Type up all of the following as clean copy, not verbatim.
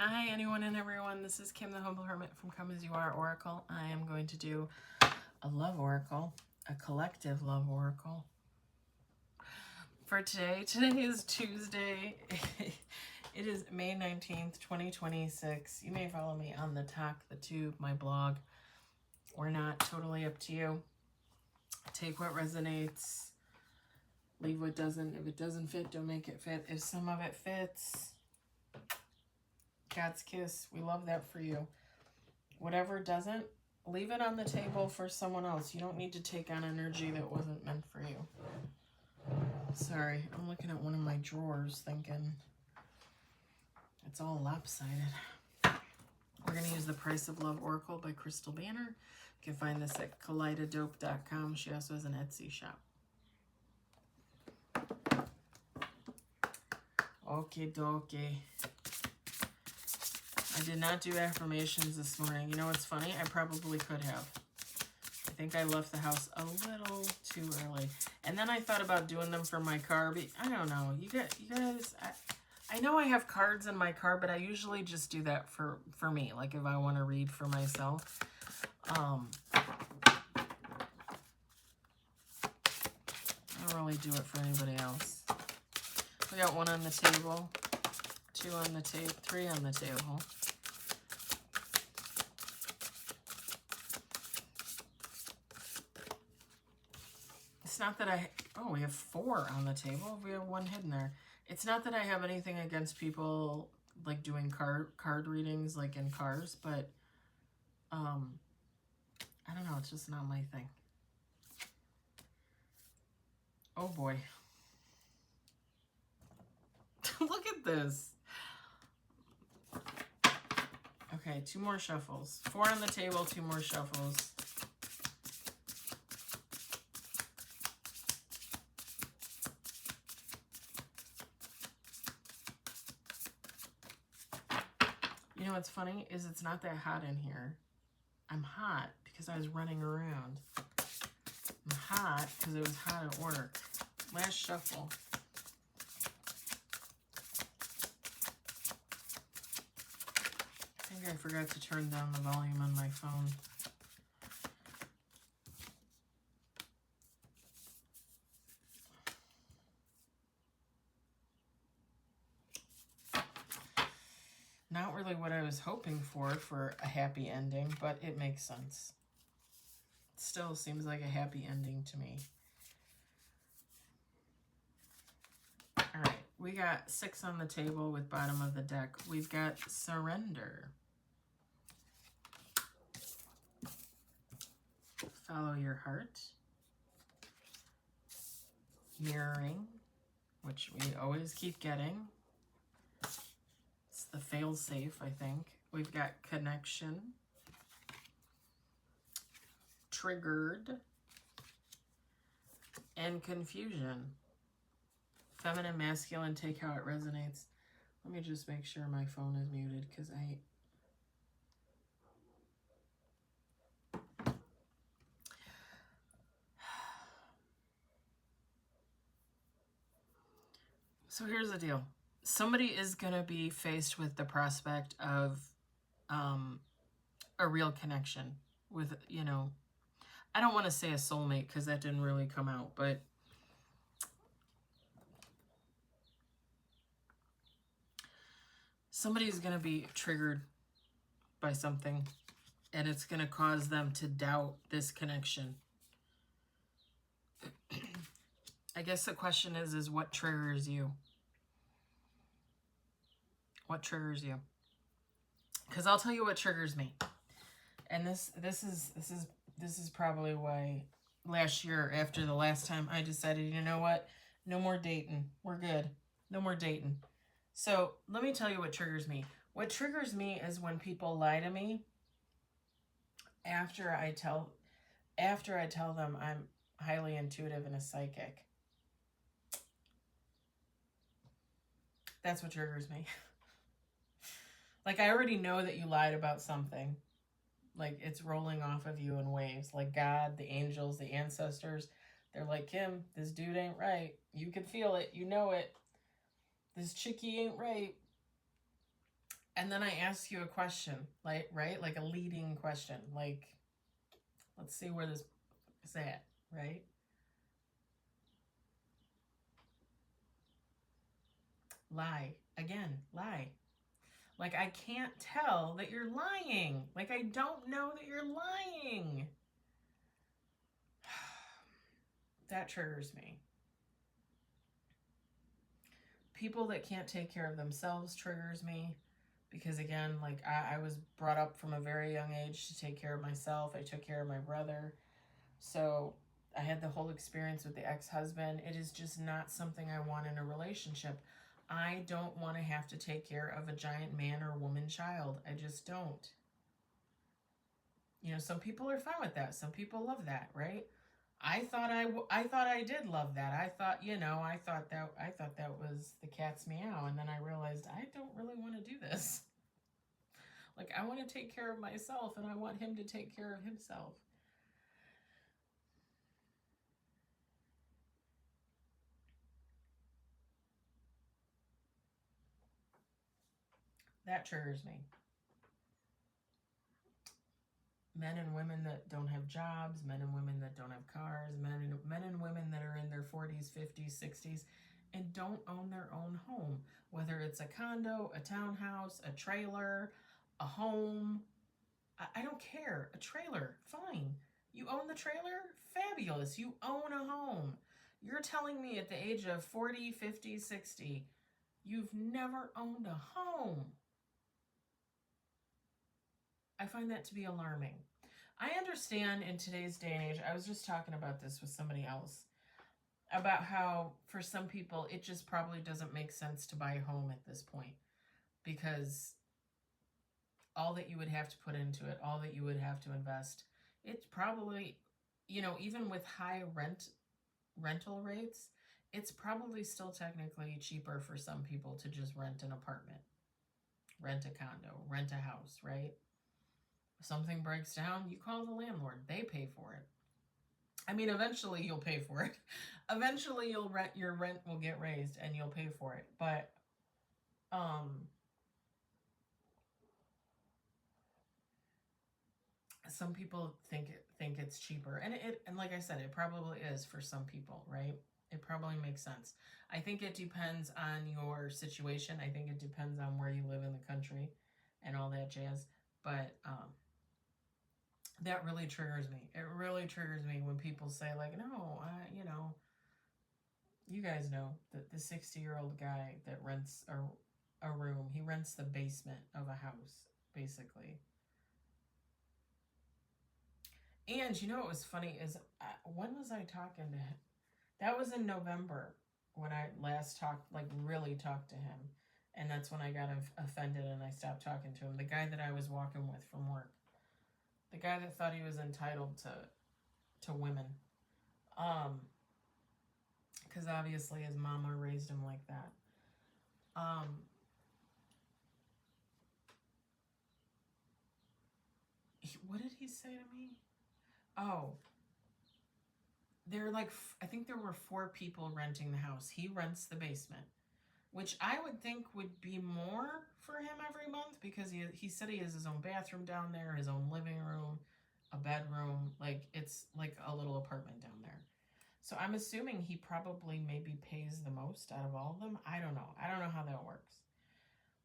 Hi, anyone and everyone. This is Kim, the Humble Hermit from Come As You Are Oracle. I am going to do a love oracle, a collective love oracle for today. Today is Tuesday. It is May 19th, 2026. You may follow me on the Talk, the Tube, my blog, or not. Totally up to you. Take what resonates. Leave what doesn't. If it doesn't fit, don't make it fit. If some of it fits, cat's kiss. We love that for you. Whatever doesn't, leave it on the table for someone else. You don't need to take on energy that wasn't meant for you. Sorry, I'm looking at one of my drawers thinking it's all lopsided. We're going to use the Price of Love Oracle by Crystal Banner. You can find this at kaleidodope.com. She also has an Etsy shop. Okie dokie. I did not do affirmations this morning. You know what's funny? I probably could have. I think I left the house a little too early. And then I thought about doing them for my car. But I don't know. You guys, I know I have cards in my car, but I usually just do that for me. Like if I want to read for myself. I don't really do it for anybody else. We got one on the table, two on the table, three on the table. It's not that we have four on the table. We have one hidden there. It's not that I have anything against people like doing card readings like in cars, but I don't know, it's just not my thing. Oh boy. Look at this. Okay, two more shuffles. Four on the table, two more shuffles. You know what's funny is it's not that hot in here. I'm hot because I was running around. I'm hot because it was hot at work. Last shuffle. I think I forgot to turn down the volume on my phone. Not really what I was hoping for a happy ending, but it makes sense. It still seems like a happy ending to me. All right, we got 6 on the table with bottom of the deck. We've got surrender. Follow your heart. Mirroring, which we always keep getting. It's the fail-safe, I think. We've got connection. Triggered. And confusion. Feminine, masculine, take how it resonates. Let me just make sure my phone is muted because So here's the deal. Somebody is going to be faced with the prospect of a real connection with, I don't want to say a soulmate because that didn't really come out, but somebody's going to be triggered by something and it's going to cause them to doubt this connection. I guess the question is what triggers you? What triggers you? Because I'll tell you what triggers me. And this is probably why last year, after the last time, I decided, you know what? No more dating. We're good. No more dating. So let me tell you what triggers me. What triggers me is when people lie to me after I tell them I'm highly intuitive and a psychic. That's what triggers me. Like, I already know that you lied about something. Like, it's rolling off of you in waves. Like, God, the angels, the ancestors, they're like, Kim, this dude ain't right. You can feel it. You know it. This chickie ain't right. And then I ask you a question, like, right? Like a leading question. Like, let's see where this is at, right? Lie. Again, lie. Like, I can't tell that you're lying. Like, I don't know that you're lying. That triggers me. People that can't take care of themselves triggers me. Because again, like I was brought up from a very young age to take care of myself. I took care of my brother. So I had the whole experience with the ex-husband. It is just not something I want in a relationship. I don't want to have to take care of a giant man or woman child. I just don't. You know, some people are fine with that. Some people love that, right? I thought I did love that. I thought, you know, I thought that was the cat's meow, and then I realized I don't really want to do this. Like, I want to take care of myself, and I want him to take care of himself. That triggers me. Men and women that don't have jobs, men and women that don't have cars, men and women that are in their 40s, 50s, 60s, and don't own their own home, whether it's a condo, a townhouse, a trailer, a home. I don't care. A trailer, fine. You own the trailer? Fabulous. You own a home. You're telling me at the age of 40, 50, 60, you've never owned a home. I find that to be alarming. I understand in today's day and age, I was just talking about this with somebody else, about how for some people it just probably doesn't make sense to buy a home at this point, because all that you would have to put into it, all that you would have to invest, it's probably, you know, even with high rental rates, it's probably still technically cheaper for some people to just rent an apartment, rent a condo, rent a house, right? Something breaks down, you call the landlord. They pay for it. I mean, eventually you'll pay for it. Eventually your rent will get raised and you'll pay for it. But some people think it's cheaper, and like I said, it probably is for some people, right? It probably makes sense. I think it depends on your situation. I think it depends on where you live in the country and all that jazz. But that really triggers me. It really triggers me when people say, like, no, you know, you guys know that the 60-year-old guy that rents a room, he rents the basement of a house, basically. And you know what was funny is, when was I talking to him? That was in November when I last talked, like really talked to him. And that's when I got offended and I stopped talking to him. The guy that I was walking with from work. The guy that thought he was entitled to women. Because obviously his mama raised him like that. What did he say to me? Oh, they're like, I think there were 4 people renting the house. He rents the basement, which I would think would be more for him every month, because he said he has his own bathroom down there, his own living room, a bedroom. Like, it's like a little apartment down there. So I'm assuming he probably maybe pays the most out of all of them. I don't know. I don't know how that works.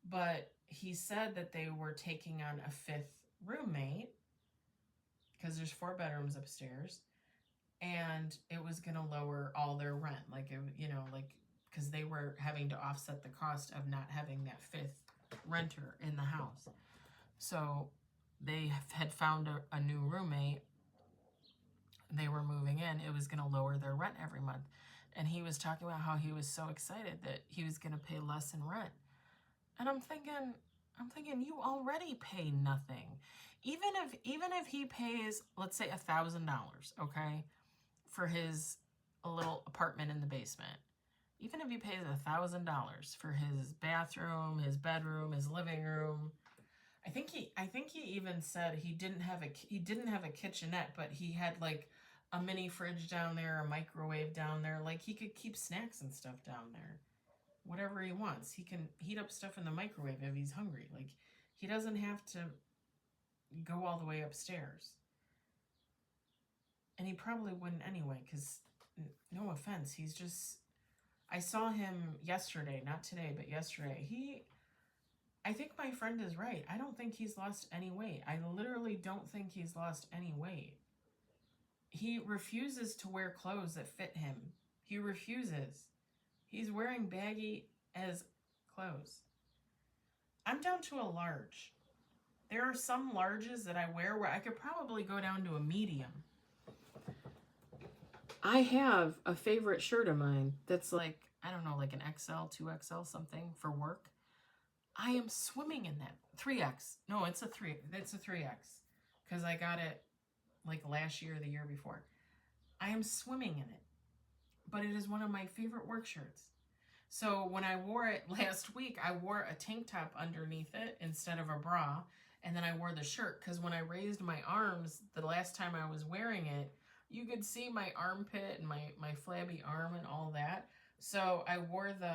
But he said that they were taking on a 5th roommate, because there's 4 bedrooms upstairs, and it was going to lower all their rent. Like, you know, like, because they were having to offset the cost of not having that 5th renter in the house. So they had found a new roommate. They were moving in. It was going to lower their rent every month. And he was talking about how he was so excited that he was going to pay less in rent. And I'm thinking, you already pay nothing. Even if he pays, let's say $1,000, okay, for his little apartment in the basement. Even if he pays $1,000 for his bathroom, his bedroom, his living room. I think he even said he didn't have a kitchenette, but he had like a mini fridge down there, a microwave down there. Like, he could keep snacks and stuff down there. whatever he wants. He can heat up stuff in the microwave if he's hungry. Like, he doesn't have to go all the way upstairs. And he probably wouldn't anyway, because, no offense, he's just... I saw him yesterday, not today, but yesterday. I think my friend is right. I don't think he's lost any weight. I literally don't think he's lost any weight. He refuses to wear clothes that fit him. He refuses. He's wearing baggy as clothes. I'm down to a large. There are some larges that I wear where I could probably go down to a medium. I have a favorite shirt of mine that's like, I don't know, like an XL, 2XL something for work. I am swimming in that. 3X. No, it's a 3. It's a 3X. Because I got it like last year or the year before. I am swimming in it. But it is one of my favorite work shirts. So when I wore it last week, I wore a tank top underneath it instead of a bra. And then I wore the shirt. Because when I raised my arms the last time I was wearing it, you could see my armpit and my flabby arm and all that. So I wore the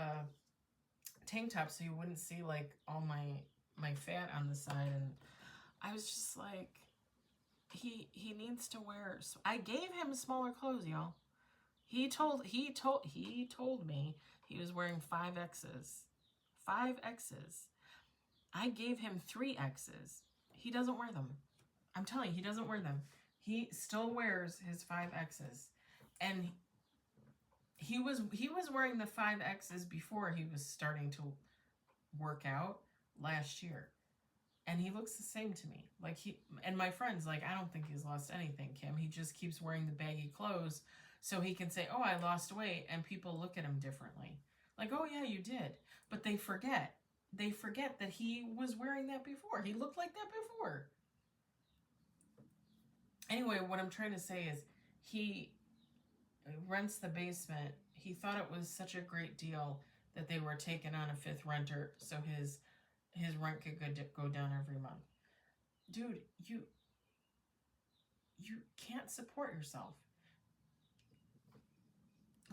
tank top so you wouldn't see like all my fat on the side. And I was just like, he needs to wear... So I gave him smaller clothes, y'all. He told me he was wearing 5Xs. 5Xs. I gave him 3Xs. He doesn't wear them. I'm telling you, he doesn't wear them. He still wears his 5Xs. And he was wearing the 5Xs before he was starting to work out last year. And he looks the same to me. Like, and my friend's like, I don't think he's lost anything, Kim. He just keeps wearing the baggy clothes so he can say, oh, I lost weight, and people look at him differently. Like, oh yeah, you did. But they forget. They forget that he was wearing that before. He looked like that before. Anyway, what I'm trying to say is he rents the basement. He thought it was such a great deal that they were taking on a 5th renter so his rent could go down every month. Dude, you can't support yourself.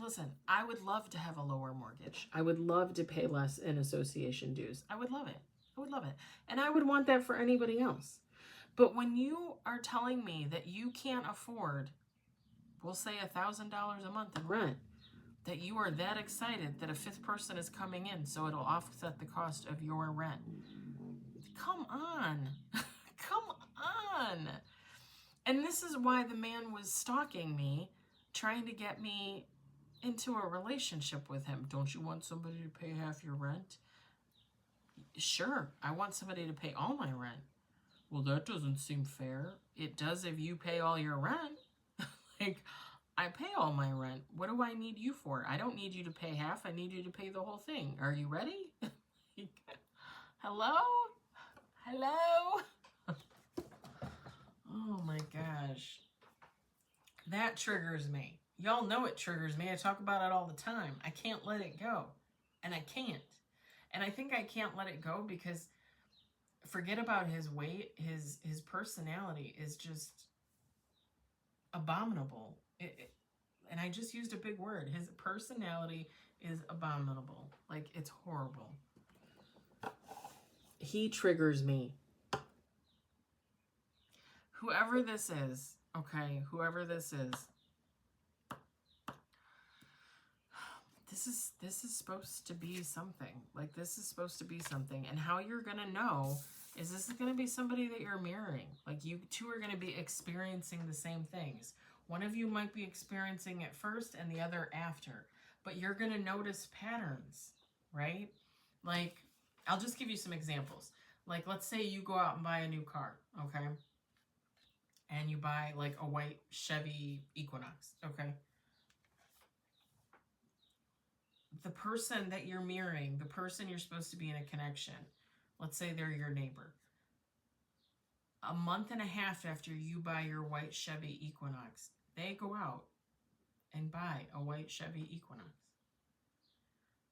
Listen, I would love to have a lower mortgage. I would love to pay less in association dues. I would love it. I would love it. And I would want that for anybody else. But when you are telling me that you can't afford, we'll say $1,000 a month in rent, that you are that excited that a 5th person is coming in so it'll offset the cost of your rent. Come on. Come on. And this is why the man was stalking me, trying to get me into a relationship with him. Don't you want somebody to pay half your rent? Sure, I want somebody to pay all my rent. Well, that doesn't seem fair. It does if you pay all your rent. Like, I pay all my rent. What do I need you for? I don't need you to pay half. I need you to pay the whole thing. Are you ready? Hello? Hello? Oh my gosh. That triggers me. Y'all know it triggers me. I talk about it all the time. I can't let it go. And I can't. And I think I can't let it go because forget about his weight. His personality is just abominable. And I just used a big word. His personality is abominable. Like, it's horrible. He triggers me. Whoever this is, okay, whoever this is, this is supposed to be something. Like, this is supposed to be something. And how you're going to know is this is going to be somebody that you're mirroring. Like, you two are going to be experiencing the same things. One of you might be experiencing it first and the other after. But you're going to notice patterns, right? Like, I'll just give you some examples. Like, let's say you go out and buy a new car, okay? And you buy, like, a white Chevy Equinox, okay? The person that you're mirroring, the person you're supposed to be in a connection, let's say they're your neighbor. A month and a half after you buy your white Chevy Equinox, they go out and buy a white Chevy Equinox.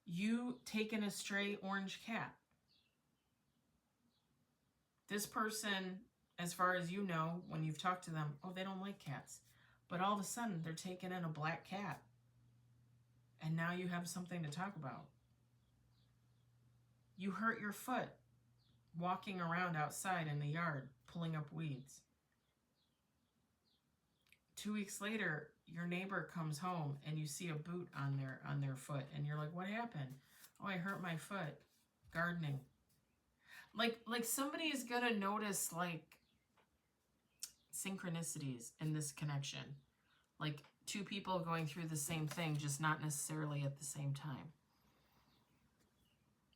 You take in a stray orange cat. This person, as far as you know, when you've talked to them, oh, they don't like cats. But all of a sudden, they're taking in a black cat. And now you have something to talk about. You hurt your foot walking around outside in the yard, pulling up weeds. 2 weeks later, your neighbor comes home and you see a boot on their foot, and you're like, what happened? Oh, I hurt my foot gardening. Like somebody is gonna notice like synchronicities in this connection. Like two people going through the same thing, just not necessarily at the same time.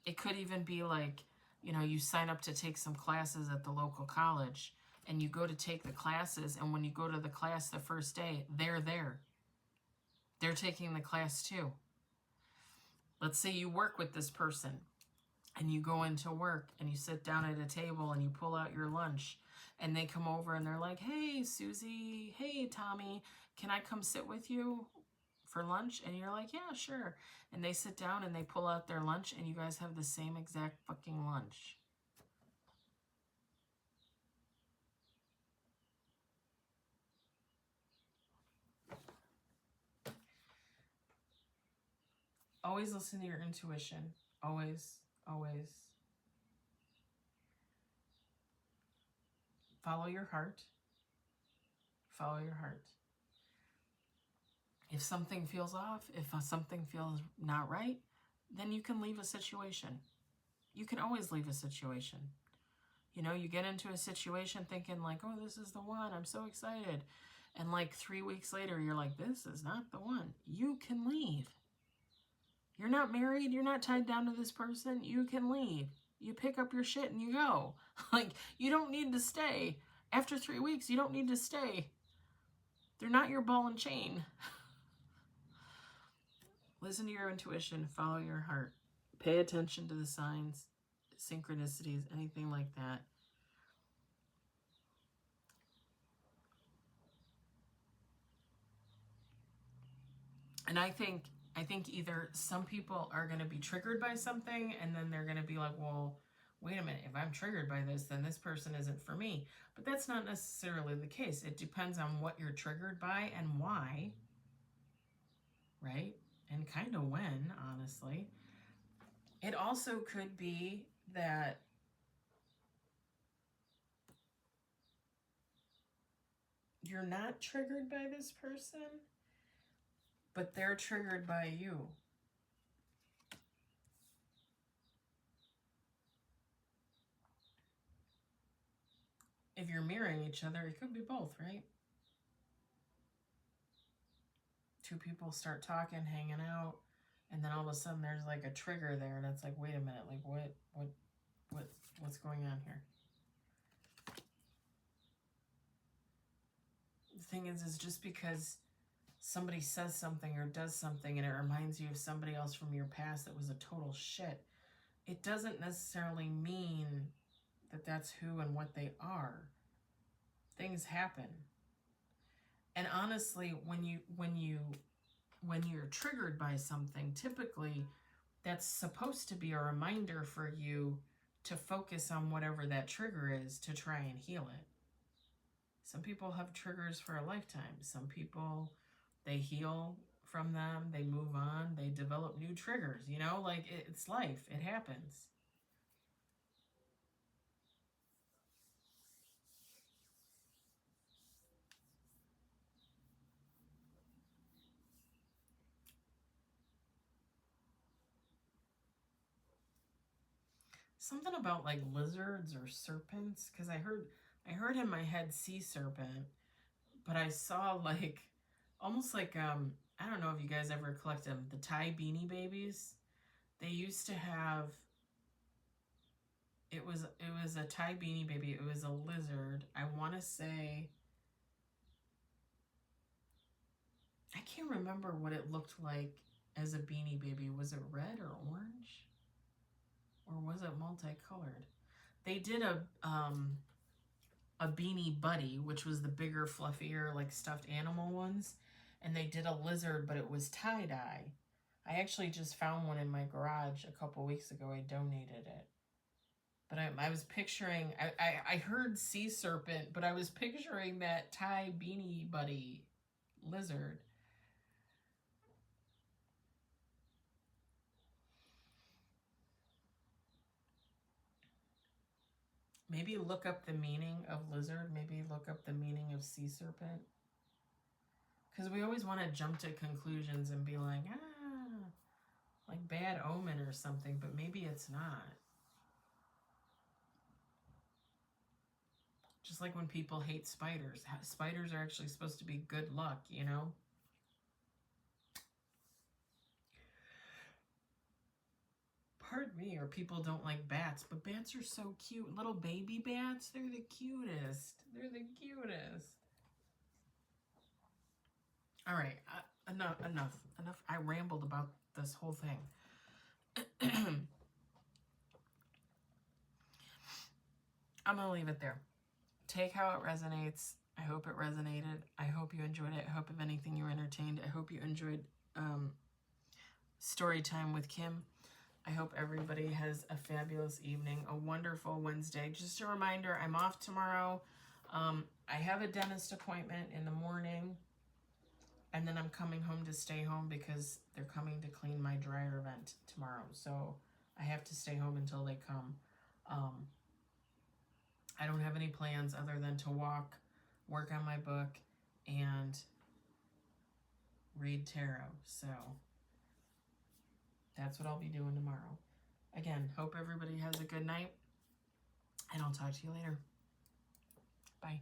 It could even be like, you know, you sign up to take some classes at the local college, and you go to take the classes, and when you go to the class the first day, they're there. They're taking the class too. Let's say you work with this person, and you go into work, and you sit down at a table, and you pull out your lunch, and they come over, and they're like, hey, Susie, hey, Tommy, can I come sit with you for lunch? And you're like, yeah, sure. And they sit down, and they pull out their lunch, and you guys have the same exact fucking lunch. Always listen to your intuition. Always, always. Follow your heart. Follow your heart. If something feels off, if something feels not right, then you can leave a situation. You can always leave a situation. You know, you get into a situation thinking like, oh, this is the one. I'm so excited. And like 3 weeks later, you're like, this is not the one. You can leave. You're not married. You're not tied down to this person. You can leave. You pick up your shit and you go. Like, you don't need to stay. After 3 weeks, you don't need to stay. They're not your ball and chain. Listen to your intuition. Follow your heart. Pay attention to the signs, synchronicities, anything like that. And I think either some people are going to be triggered by something, and then they're going to be like, well, wait a minute, if I'm triggered by this, then this person isn't for me. But that's not necessarily the case. It depends on what you're triggered by and why, right? And kind of when, honestly. It also could be that you're not triggered by this person, but they're triggered by you. If you're mirroring each other, it could be both, right? Two people start talking, hanging out, and then all of a sudden there's like a trigger there, and it's like, wait a minute, like what's going on here? The thing is just because somebody says something or does something and it reminds you of somebody else from your past that was a total shit, it doesn't necessarily mean that that's who and what they are. Things happen. And honestly, when you're triggered by something, typically that's supposed to be a reminder for you to focus on whatever that trigger is to try and heal it. Some people have triggers for a lifetime. Some people, they heal from them, they move on, they develop new triggers, you know, like it's life, it happens. Something about like lizards or serpents, because I heard in my head sea serpent, but I saw like almost like I don't know if you guys ever collect them, the Thai beanie babies. They used to have, it was a Thai beanie baby. It was a lizard. I want to say, I can't remember what it looked like as a beanie baby. Was it red or orange? Or was it multicolored? They did a Beanie Buddy, which was the bigger, fluffier, like stuffed animal ones. And they did a lizard, but it was tie-dye. I actually just found one in my garage a couple weeks ago. I donated it. But I was picturing, I heard sea serpent, but I was picturing that Thai Beanie Buddy lizard. Maybe look up the meaning of lizard. Maybe look up the meaning of sea serpent. Because we always want to jump to conclusions and be like, like bad omen or something, but maybe it's not. Just like when people hate spiders. Spiders are actually supposed to be good luck, you know? Pardon me, or people don't like bats, but bats are so cute. Little baby bats, they're the cutest. They're the cutest. All right, enough. I rambled about this whole thing. I'm going to leave it there. Take how it resonates. I hope it resonated. I hope you enjoyed it. I hope, if anything, you were entertained. I hope you enjoyed story time with Kim. I hope everybody has a fabulous evening, a wonderful Wednesday. Just a reminder, I'm off tomorrow. I have a dentist appointment in the morning, and then I'm coming home to stay home because they're coming to clean my dryer vent tomorrow. So I have to stay home until they come. I don't have any plans other than to walk, work on my book, and read tarot. So that's what I'll be doing tomorrow. Again, hope everybody has a good night, and I'll talk to you later. Bye.